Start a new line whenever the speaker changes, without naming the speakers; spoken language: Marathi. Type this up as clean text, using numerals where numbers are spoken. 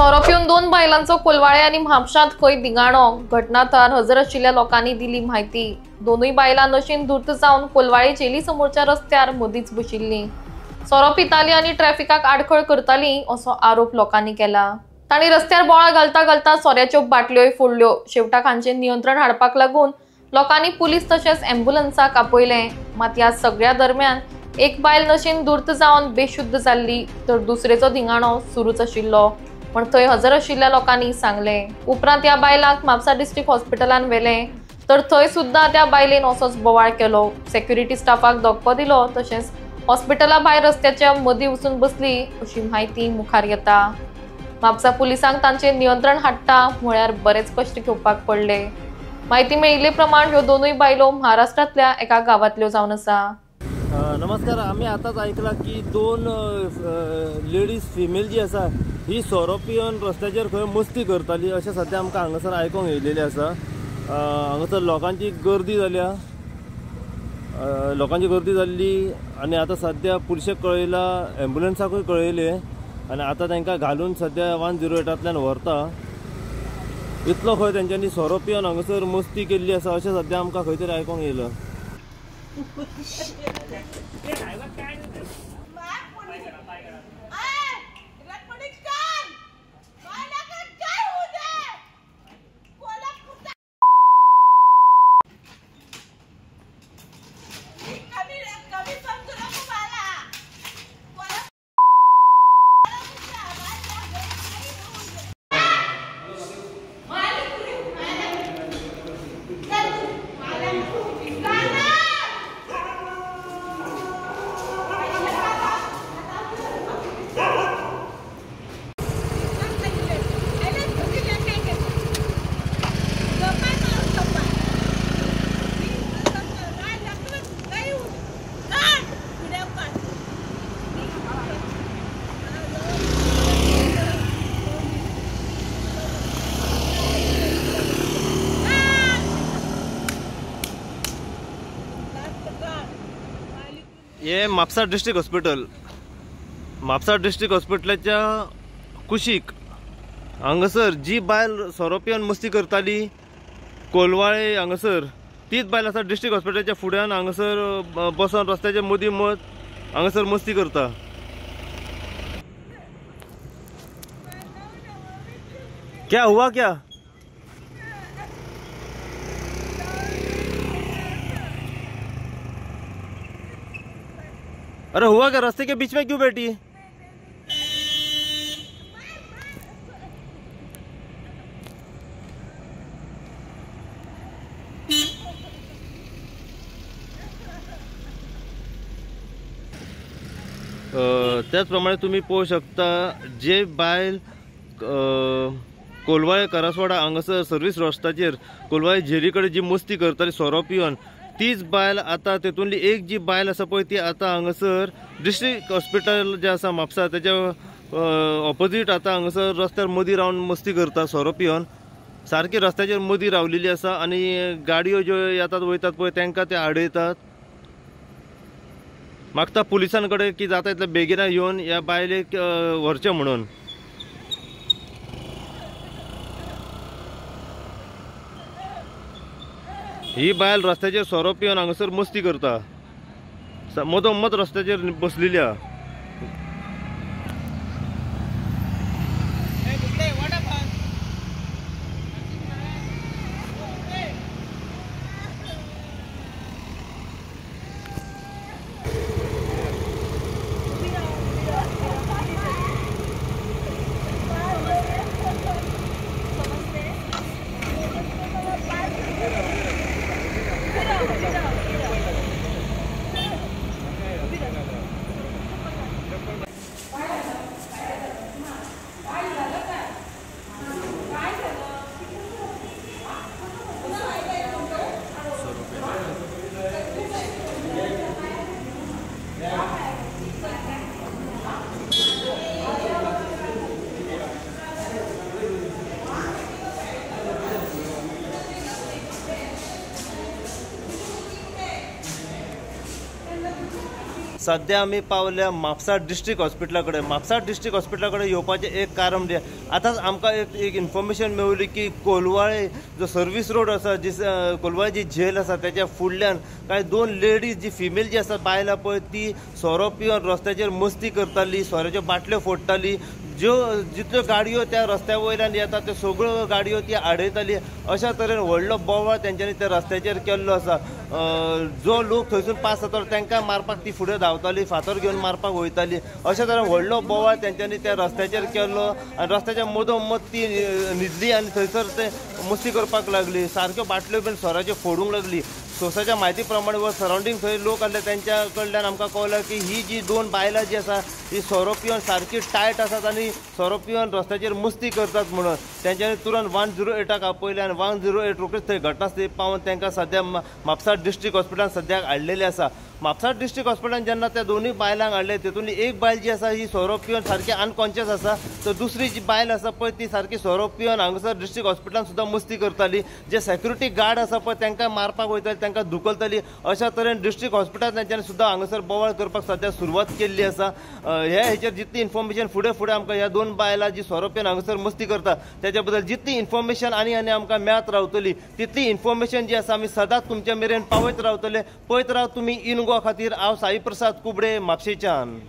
सोरो पिवन दोन बायलांचो कोलवाळे आणि म्हापशांत खंय दिगाणो घटना थळार हजर आशिल्ल्या लोकांनी दिली माहिती। दोनूय बायलां नशीन धूर्त जावन कोलवाळे जेली समोरच्या रस्त्यार मदींच बशिल्लीं। सोरो पिताली आणि ट्रॅफिकाक आडखळ करताली असो आरोप लोकांनी केला। तांणी रस्त्यार बोळा घालता घालता सोऱ्याच्यो बाटल्योय फोडल्यो। शेवटाक हांचेर नियंत्रण हाडपाक लागून लोकांनी पुलीस तशेंच अँब्युलन्साक आपयले। मात ह्या सगळ्या दरम्यान एक बायल नशीन धूर्त जावन बेशुद्ध जाल्ली तर दुसरेचो धिंगाणो सुरूच आशिल्लो पण थंय हजर आशिल्ल्या लोकांनी सांगले। उपरांत ह्या बायलाक म्हापसा डिस्ट्रिक्ट हॉस्पिटलान व्हेले तर थंय सुद्धा त्या बायलेन असोच बोवाळ केलो। सेक्युरिटी स्टाफाक धक्को दिलो तशेंच हॉस्पिटला भायर रस्त्याच्या मदीं वचून बसली अशी माहिती मुखार येता। म्हापसा पुलिसांक तांचेर नियंत्रण हाडटा म्हळ्यार बरेच कश्ट घेवपाक पडले। माहिती मेळिल्ले प्रमाण ह्यो दोनूय बायलो महाराष्ट्रांतल्या एका गांवांतल्यो जावन आसा।
नमस्कार। आम्ही आताच ऐकला की दोन लेडीज फिमेल जी आसा ही सोरो पिवन रस्त्याचेर खंय मस्ती करताली अशें सद्या आमकां हांगासर आयकूंक येयलेलें आसा। हांगासर लोकांची गर्दी जाल्ली आनी आतां सद्या पुलिशेक कळयला, एम्ब्युलन्साकूय कळयलें आनी आतां तांकां घालून सद्या 108तल्यान व्हरता। इतलो खंय तेंच्यांनी सोरो पिवन हांगासर मस्ती केल्ली आसा अशें सद्या आमकां खंय तरी आयकूंक येयलां। हे म्हापसा डिस्ट्रिक्ट हॉस्पिटलाच्या कुशीक हांगासर जी बायल सोरो पिवन मस्ती करताली कोलवाळे हांगासर तीच बायल आसा डिस्ट्रिक्ट हॉस्पिटलाच्या फुड्यान हांगासर बसून रस्त्याच्या मदीं हांगासर मस्ती करता। क्या हुआ क्या? अरे हुआ क्या? रास्ते के बीच में क्यों बैठी? त्याचप्रमाणे तुम्ही पाहू शकता जे बायल कोलवाळे करासवाडा हांगासर सर्वीस रस्त्याचेर कोलवाळे झेली कडेन जी मस्ती करताली सोरो पिवन तीच बायल आता तेतूंतली एक जी बायल आसा पळय ती आता हांगासर डिस्ट्रिक्ट हॉस्पिटल जे आसा म्हापसा त्याच्या ऑपोजीट आता हांगासर रस्त्यार मदीं रावन मस्ती करता सोरो पिवन सारकी रस्त्याचेर मदीं रावलेली आसा आनी गाडयो ज्यो येतात वयतात पळय तांकां ते आडयतात। मागता पुलिसां कडेन की जाता तितले बेगिना येवन ह्या बायलेक व्हरचें म्हणून। ही बायल रस्त्याचेर सोरो पिवन हांगासर मस्ती करता मदोमद रस्त्याचेर बसलेली आहा। सध्या आम्ही पावल्या म्हापसा डिस्ट्रिक्ट हॉस्पिटला कडेन. म्हापसा डिस्ट्रिक्ट हॉस्पिटला कडेन येवपाचें एक कारण म्हणजे आतांच आमकां एक इन्फॉर्मेशन मेळिल्ली की कोलवाळे जो सर्वीस रोड आसा, जी कोलवाळे जी जेल आसा त्याच्या फुडल्यान कांय 2 लेडीज जी फिमेल जी आसा बायल पळय ती सोरो पिवन रस्त्याचेर मस्ती करताली, सोऱ्याच्यो बाटल्यो फोडटाली. जितल्यो गाडयो त्या रस्त्या वयल्यान येता त्यो सगळ्यो गाडयो ती आडयताली. अशा तरेन व्हडलो बोवाळ तेंच्यांनी त्या रस्त्याचेर केल्लो आसा. जो लोक थंयसून पास जातालो तांकां मारपाक ती फुडें धांवताली, फातर घेवन मारपाक वयताली. अशा तरेन व्हडलो बोवाळ तेंच्यांनी त्या रस्त्याचेर केल्लो आनी रस्त्याच्या मदोमद ती न्हिदली आनी थंयसर ते मस्ती करपाक लागली. सारक्यो बाटल्यो बीन सोऱ्याच्यो फोडूंक लागली. सोसाच्या म्हायती प्रमाणे व सरावंडींग थंय लोक आसले त्यांच्या कडल्यान आमकां कळ्ळां की ही जी 2 बायलां जी आसा ही सोरो पिवन सारकी टायट आसात आनी सोरो पिवन रस्त्याचेर मस्ती करतात म्हणून तेंच्यांनी तुरंत 108 आपयले आनी 108 रोखडीच थंय घटनास्थळी पावून तांकां सद्या म्हापसा डिस्ट्रिक्ट हॉस्पिटलान सद्याक हाडलेले आसा. म्हापसा डिस्ट्रिक्ट हॉस्पिटलान जेन्ना त्या दोनूय बायलांक हाडले तेतूंतली एक बायल जी आसा ही सोरो पिवन सारकी अनकॉन्शियस आसा, तर दुसरी जी बायल आसा पळय ती सारकी सोरो पिवन हांगासर डिस्ट्रिक्ट हॉस्पिटलान सुद्दां मस्ती करताली. जे सेक्युरिटी गार्ड आसा पळय तांकां मारपाक वयताली, तांकां धुकलताली. अशा तरेन डिस्ट्रिक्ट हॉस्पिटलान तेंच्यांनी सुद्दां हांगासर बोवाळ करपाक सद्या सुरवात केल्ली आसा. हेचेर जितली इन्फॉर्मेशन फुडें आमकां ह्या 2 बायलां जी सोरो पिवन हांगासर मस्ती करता त्याच्या बद्दल जितली इन्फॉर्मेशन आनी आमकां मेळत रावतली तितली इन्फॉर्मेशन जी आसा आमी सदांच तुमच्या मेरेन पावयत रावतले. पळयत राव तुमी इन गोवा खातीर. हांव साई प्रसाद कुबडे, म्हापशेच्यान.